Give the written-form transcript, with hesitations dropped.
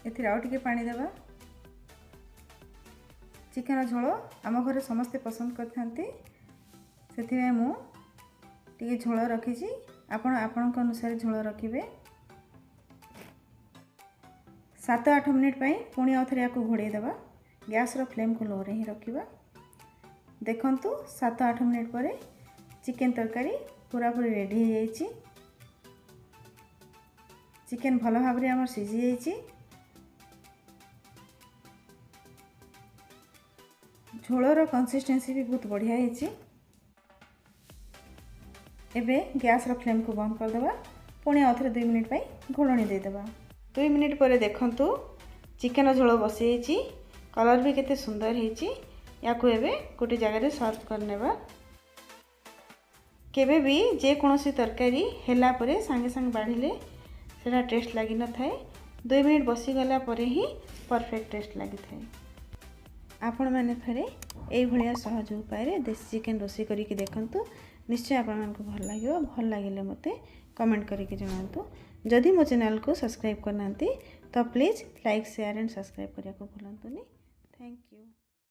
एथिरे आउ टिके पानी देबा। चिकेन झोल आम घरे समस्ते पसंद करथांती, सेथिमे मु टिके झोल रखिछि। आपण आपणक अनुसार झोल रखिबे। 7-8 मिनिट पई पुणी आउथरे याको घोड़े देबा। गैस रो फ्लेम को लो रे ही रखिबा। देखंतु 7-8 मिनिट परे चिकेन तरकारी पूरा पूरी रेडी हो जाइछि। चिकेन भल भाबरे हमर सिझी जाइछि। झोलर कंसिस्टेंसी भी बहुत बढ़िया होइछि। एबे गैस रो फ्लेम को बंद कर देबा। पुणी आउथरे 2 मिनिट पई घोड़णी दे देबा। 2 मिनिट परे देखंतु चिकेन झोल बसी जाइछि। कलर भी केते सुंदर होइछि। याको एबे गोटे जगह रे सर्व कर नेबा। केबे भी जे कोनोसी तरकारी हेला परे संगे संगे बाढिले सेटा टेस्ट लागि न थाए। 2 मिनिट बसी गला परे ही परफेक्ट टेस्ट लागि थाए। आपण माने थरे एई भलिया सहज उपाय रे देसी चिकेन रोसी करी के देखंतु। निश्चय आपण मानकु भल लागियो। भल लागिले मते कमेंट करी के जणांतु। जदि मो चैनल को सब्सक्राइब करनांती तो please like share and subscribe करिया को भूलंतुनी। Thank you.